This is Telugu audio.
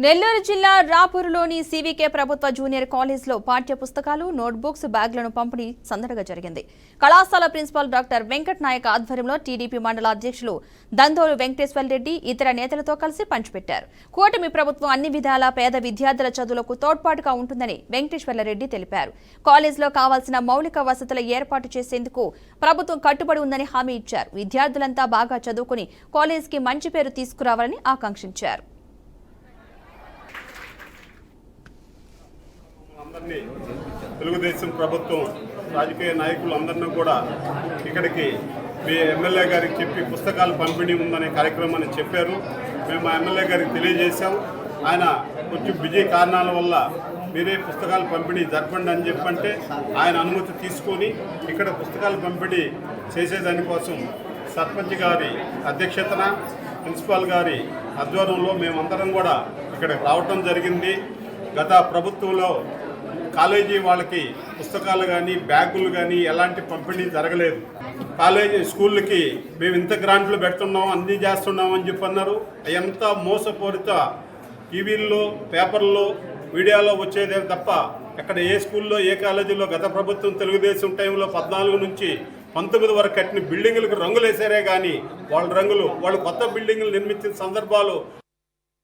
నెల్లూరు జిల్లా రాపూరులోని సివికే ప్రభుత్వ జూనియర్ కాలేజ్లో పాఠ్య పుస్తకాలు, నోట్బుక్స్, బ్యాగ్లను పంపిణీ సందడిగా జరిగింది. కళాశాల ప్రిన్సిపల్ డాక్టర్ వెంకట్ నాయక్ ఆధ్వర్యంలో టీడీపీ మండల అధ్యక్షులు దందోలు వెంకటేశ్వర రెడ్డి ఇతర నేతలతో కలిసి పంచిపెట్టారు. కూటమి ప్రభుత్వం అన్ని విధాలా పేద విద్యార్థుల చదువులకు తోడ్పాటుగా ఉంటుందని వెంకటేశ్వర రెడ్డి తెలిపారు. కాలేజ్లో కావాల్సిన మౌలిక వసతుల ఏర్పాటు చేసేందుకు ప్రభుత్వం కట్టుబడి ఉందని హామీ ఇచ్చారు. విద్యార్థులంతా బాగా చదువుకుని కాలేజ్కి మంచి పేరు తీసుకురావాలని ఆకాంక్షించారు. తెలుగుదేశం ప్రభుత్వం రాజకీయ నాయకులు అందరినీ కూడా ఇక్కడికి మీ ఎమ్మెల్యే గారికి చెప్పి పుస్తకాలు పంపిణీ ఉందనే కార్యక్రమాన్ని చెప్పారు. మేము మా ఎమ్మెల్యే గారికి తెలియజేశాం. ఆయన కొంచెం బిజీ కారణాల వల్ల మీరే పుస్తకాలు పంపిణీ జరపండి అని చెప్పంటే ఆయన అనుమతి తీసుకొని ఇక్కడ పుస్తకాలు పంపిణీ చేసేదానికోసం సర్పంచ్ గారి అధ్యక్షతన ప్రిన్సిపాల్ గారి ఆధ్వర్యంలో మేమందరం కూడా ఇక్కడికి రావటం జరిగింది. గత ప్రభుత్వంలో కాలేజీ వాళ్ళకి పుస్తకాలు కానీ బ్యాగులు కానీ ఎలాంటి పంపిణీ జరగలేదు. కాలేజీ స్కూళ్ళకి మేము ఇంత గ్రాంట్లు పెడుతున్నాం, అన్నీ చేస్తున్నాం అని చెప్పి అన్నారు. ఎంత మోసపూరిత టీవీల్లో, పేపర్లో, మీడియాలో వచ్చేదే తప్ప ఎక్కడ ఏ స్కూల్లో, ఏ కాలేజీలో గత ప్రభుత్వం తెలుగుదేశం టైంలో 14 నుంచి 19 వరకు కట్టిన బిల్డింగులకు రంగులు వేసారే కానీ వాళ్ళు కొత్త బిల్డింగులు నిర్మించిన సందర్భాలు